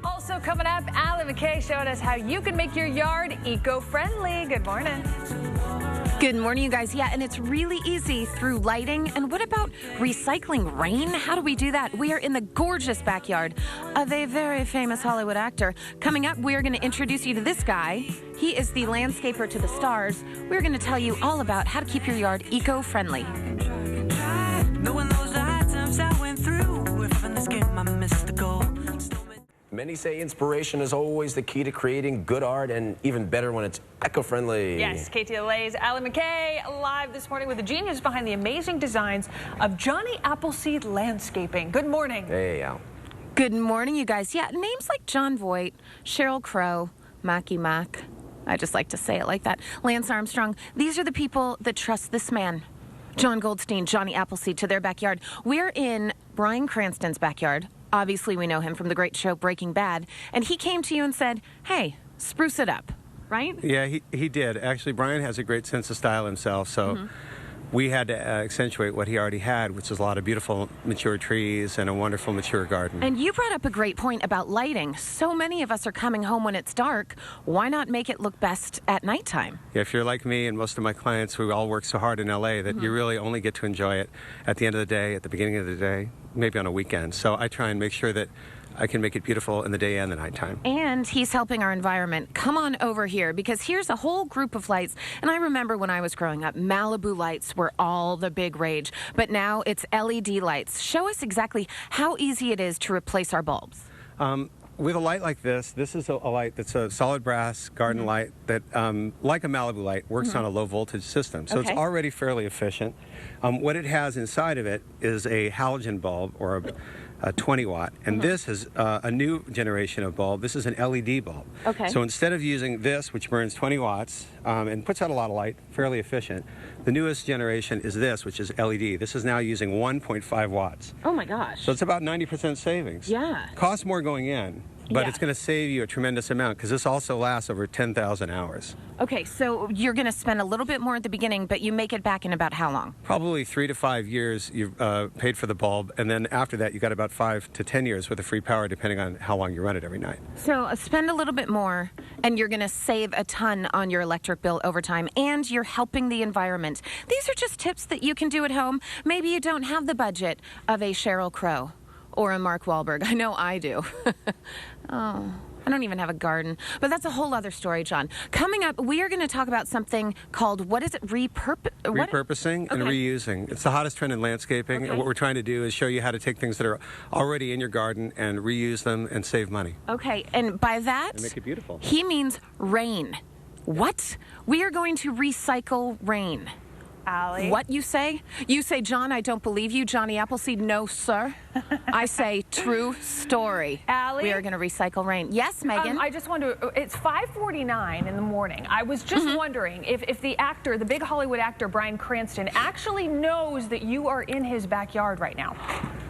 Also coming up, Allie McKay showing us how you can make your yard eco-friendly. Good morning. Good morning, you guys. Yeah, and it's really easy through lighting. And what about recycling rain? How do we do that? We are in the gorgeous backyard of a very famous Hollywood actor. Coming up, we are going to introduce you to this guy. He is the landscaper to the stars. We're going to tell you all about how to keep your yard eco-friendly. Many say inspiration is always the key to creating good art, and even better when it's eco-friendly. Yes, KTLA's Allie McKay live this morning with the genius behind the amazing designs of Johnny Appleseed Landscaping. Good morning. Hey, Al. Good morning, you guys. Yeah, names like John Voight, Sheryl Crow, Mackie Mac. I just like to say it like that. Lance Armstrong. These are the people that trust this man, John Goldstein, Johnny Appleseed, to their backyard. We're in Bryan Cranston's backyard. Obviously, we know him from the great show Breaking Bad. And he came to you and said, hey, spruce it up, right? Yeah, he did. Actually, Brian has a great sense of style himself, so we had to accentuate what he already had, which is a lot of beautiful mature trees and a wonderful mature garden. And you brought up a great point about lighting. So many of us are coming home when it's dark. Why not make it look best at nighttime? Yeah, if you're like me and most of my clients, we all work so hard in LA that you really only get to enjoy it at the end of the day, at the beginning of the day, maybe on a weekend. So I try and make sure that I can make it beautiful in the day and the nighttime. And he's helping our environment. Come on over here, because here's a whole group of lights. And I remember when I was growing up, Malibu lights were all the big rage. But now it's LED lights. Show us exactly how easy it is to replace our bulbs. With a light like this is a light that's a solid brass garden light that, like a Malibu light, works on a low voltage system. So it's already fairly efficient. What it has inside of it is a halogen bulb, or a 20 watt, and this is a new generation of bulb. This is an LED bulb. Okay. So instead of using this, which burns 20 watts and puts out a lot of light, fairly efficient, the newest generation is this, which is LED. This is now using 1.5 watts. Oh my gosh. So it's about 90% savings. Yeah. Costs more going in, but it's going to save you a tremendous amount, because this also lasts over 10,000 hours. Okay, so you're going to spend a little bit more at the beginning, but you make it back in about how long? Probably 3 to 5 years you've paid for the bulb, and then after that you got about 5 to 10 years with the free power, depending on how long you run it every night. So spend a little bit more, and you're going to save a ton on your electric bill over time, and you're helping the environment. These are just tips that you can do at home. Maybe you don't have the budget of a Sheryl Crow or a Mark Wahlberg. I know I do. Oh, I don't even have a garden. But that's a whole other story, John. Coming up, we are going to talk about something called, what is it, repurposing and reusing. It's the hottest trend in landscaping, and what we're trying to do is show you how to take things that are already in your garden and reuse them and save money. Okay, and by that, and make it beautiful. He means rain. What? We are going to recycle rain. Allie. What you say? You say, John, I don't believe you. Johnny Appleseed, no, sir. I say, true story. Allie? We are going to recycle rain. Yes, Megan? I just wonder, it's 5:49 in the morning. I was just wondering if the actor, the big Hollywood actor, Bryan Cranston, actually knows that you are in his backyard right now.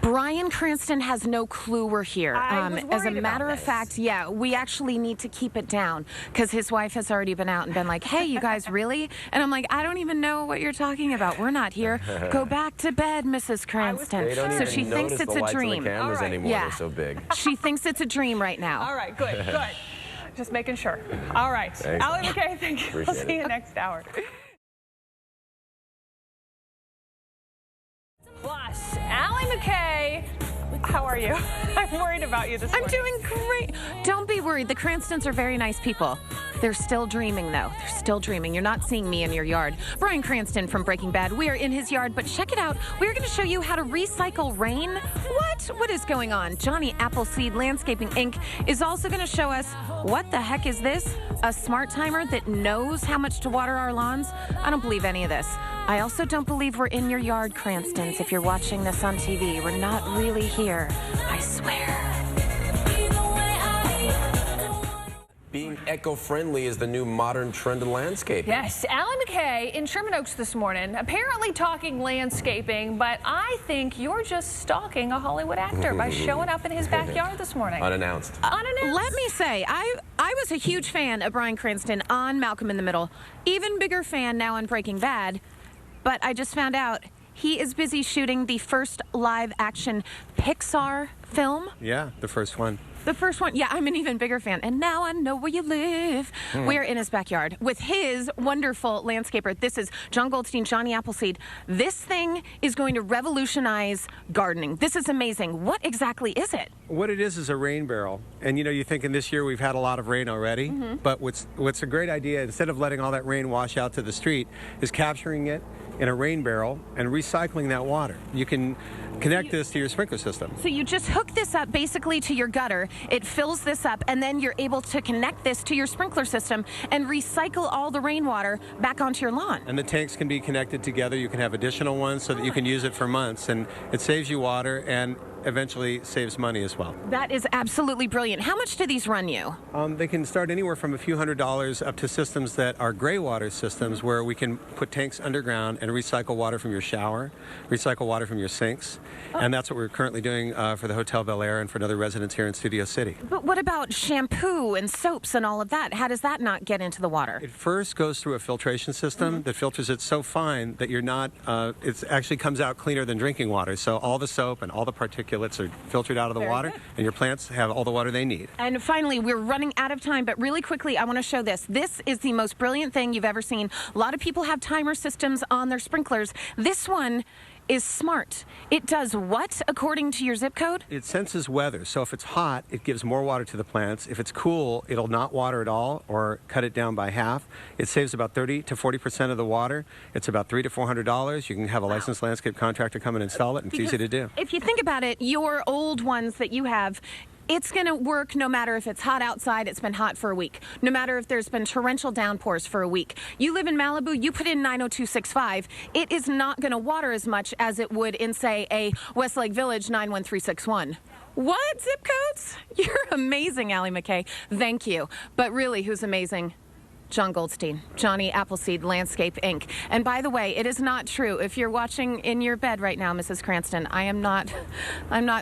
Bryan Cranston has no clue we're here. As a matter of fact, yeah, we actually need to keep it down, because his wife has already been out and been like, hey, you guys, really? And I'm like, I don't even know what you're talking about. We're not here. Go back to bed, Mrs. Cranston. They don't So even she thinks it's the a lights dream. on the cameras anymore. Yeah. They're so big. She thinks it's a dream right now. All right, good, good. Just making sure. All right. Thanks. Allie McKay, thank you. We'll see you next hour. Plus, Allie McKay, how are you? I'm worried about you this morning. I'm doing great. Don't be worried. The Cranstons are very nice people. They're still dreaming, though. They're still dreaming. You're not seeing me in your yard. Bryan Cranston from Breaking Bad. We are in his yard, but check it out. We're going to show you how to recycle rain. What? What is going on? Johnny Appleseed Landscaping, Inc. is also going to show us, what the heck is this? A smart timer that knows how much to water our lawns? I don't believe any of this. I also don't believe we're in your yard, Cranstons. If you're watching this on TV, we're not really here. I swear. Being eco-friendly is the new modern trend in landscaping. Yes, Allie McKay in Sherman Oaks this morning, apparently talking landscaping, but I think you're just stalking a Hollywood actor by showing up in his backyard this morning. Unannounced. Unannounced. Let me say, I was a huge fan of Bryan Cranston on Malcolm in the Middle. Even bigger fan now on Breaking Bad. But I just found out he is busy shooting the first live-action Pixar film. Yeah, the first one. The first one, yeah, I'm an even bigger fan. And now I know where you live. We're in his backyard with his wonderful landscaper. This is John Goldstein, Johnny Appleseed. This thing is going to revolutionize gardening. This is amazing. What exactly is it? What it is a rain barrel. And you know, you think in this year we've had a lot of rain already, but what's a great idea, instead of letting all that rain wash out to the street, is capturing it in a rain barrel and recycling that water. You can connect this to your sprinkler system. So you just hook this up basically to your gutter, it fills this up, and then you're able to connect this to your sprinkler system and recycle all the rainwater back onto your lawn. And the tanks can be connected together. You can have additional ones so that you can use it for months, and it saves you water and eventually saves money as well. That is absolutely brilliant. How much do these run you? They can start anywhere from a few $100s up to systems that are gray water systems where we can put tanks underground and recycle water from your shower, recycle water from your sinks. And that's what we're currently doing for the Hotel Bel Air and for another residence here in Studio City. But what about shampoo and soaps and all of that? How does that not get into the water? It first goes through a filtration system that filters it so fine that you're not, it actually comes out cleaner than drinking water. So all the soap and all the particulates are filtered out of the water, and your plants have all the water they need. And finally, we're running out of time, but really quickly, I want to show this. This is the most brilliant thing you've ever seen. A lot of people have timer systems on their sprinklers. This one is smart. It does what according to your zip code? It senses weather. So if it's hot, it gives more water to the plants. If it's cool, it'll not water at all or cut it down by half. It saves about 30 to 40% of the water. It's about $300 to $400. You can have a licensed landscape contractor come and install it, and it's easy to do. If you think about it, your old ones that you have, it's going to work no matter if it's hot outside, it's been hot for a week. No matter if there's been torrential downpours for a week. You live in Malibu, you put in 90265, it is not going to water as much as it would in, say, a Westlake Village 91361. What? Zip codes? You're amazing, Allie McKay. Thank you. But really, who's amazing? John Goldstein, Johnny Appleseed Landscape Inc. And by the way, it is not true. If you're watching in your bed right now, Mrs. Cranston, I'm not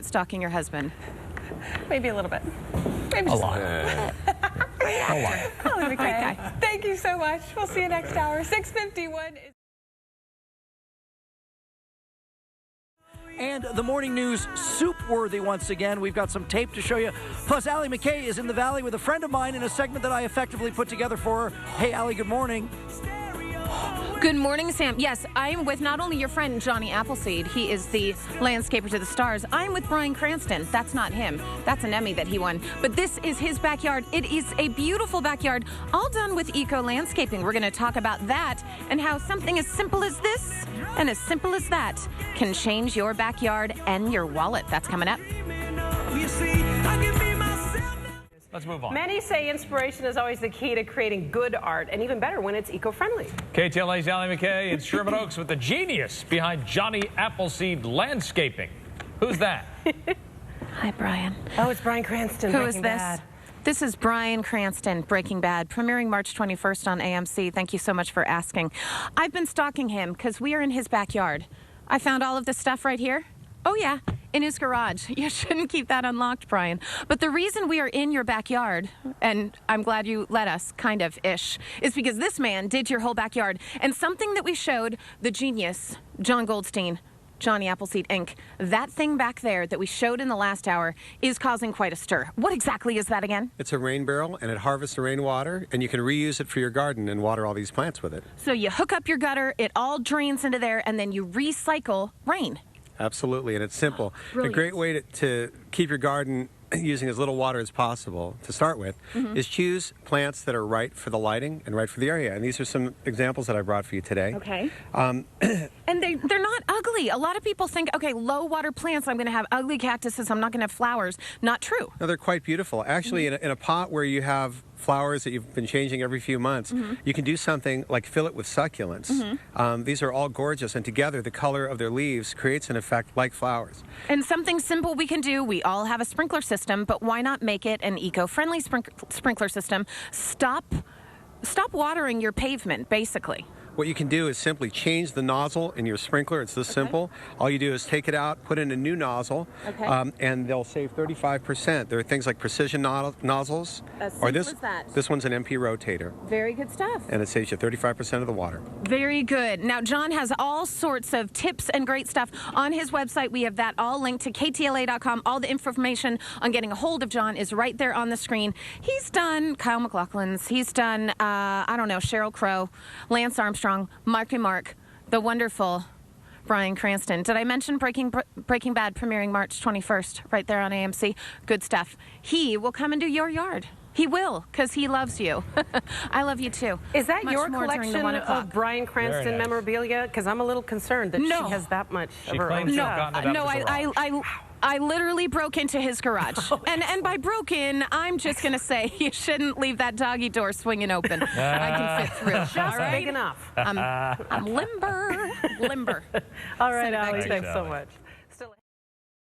stalking your husband. Maybe a little bit. Maybe A just lot. a lot. Okay. Thank you so much. We'll see you next hour. 6:51. And the morning news soup-worthy once again. We've got some tape to show you. Plus, Allie McKay is in the Valley with a friend of mine in a segment that I effectively put together for her. Hey, Allie, good morning. Good morning, Sam. Yes, I'm with not only your friend, Johnny Appleseed. He is the landscaper to the stars. I'm with Bryan Cranston. That's not him. That's an Emmy that he won. But this is his backyard. It is a beautiful backyard, all done with eco-landscaping. We're going to talk about that and how something as simple as this and as simple as that can change your backyard and your wallet. That's coming up. Let's move on. Many say inspiration is always the key to creating good art, and even better when it's eco-friendly. KTLA's Allie McKay in Sherman Oaks with the genius behind Johnny Appleseed Landscaping. Who's that? Hi, Brian. Oh, it's Bryan Cranston. Who is this? This is Bryan Cranston, Breaking Bad, premiering March 21st on AMC. Thank you so much for asking. I've been stalking him because we are in his backyard. I found all of this stuff right here. Oh, yeah, in his garage. You shouldn't keep that unlocked, Brian. But the reason we are in your backyard, and I'm glad you let us, kind of-ish, is because this man did your whole backyard. And something that we showed, the genius, John Goldstein, Johnny Appleseed Inc., that thing back there that we showed in the last hour is causing quite a stir. What exactly is that again? It's a rain barrel, and it harvests the rainwater, and you can reuse it for your garden and water all these plants with it. So you hook up your gutter, it all drains into there, and then you recycle rain. Absolutely, and it's simple. Brilliant. A great way to keep your garden using as little water as possible to start with is choose plants that are right for the lighting and right for the area. And these are some examples that I brought for you today. Okay. And they're not ugly. A lot of people think, okay, low water plants, I'm going to have ugly cactuses, I'm not going to have flowers. Not true. No, they're quite beautiful. Actually, in a pot where you have flowers that you've been changing every few months, you can do something like fill it with succulents. These are all gorgeous, and together the color of their leaves creates an effect like flowers. And something simple we can do, we all have a sprinkler system, but why not make it an eco-friendly sprinkler system? Stop watering your pavement, basically. what you can do is simply change the nozzle in your sprinkler. It's this simple. All you do is take it out, put in a new nozzle, and they'll save 35%. There are things like precision nozzles. Or this one's an MP rotator. Very good stuff. And it saves you 35% of the water. Very good. Now, John has all sorts of tips and great stuff on his website. We have that all linked to ktla.com. All the information on getting a hold of John is right there on the screen. He's done Kyle MacLachlan's. He's done, I don't know, Sheryl Crow, Lance Armstrong, Marky Mark, the wonderful Bryan Cranston. Did I mention Breaking Bad premiering March 21st right there on AMC? Good stuff. He will come and do your yard. He will, because he loves you. I love you, too. Is that Much your more during the collection 1 o'clock. of Bryan Cranston memorabilia? Because I'm a little concerned that she has that much of her own stuff. No, I literally broke into his garage. And by broken, I'm just going to say you shouldn't leave that doggy door swinging open. I can fit through. Just big enough. I'm limber. All right, Alex, thanks so much.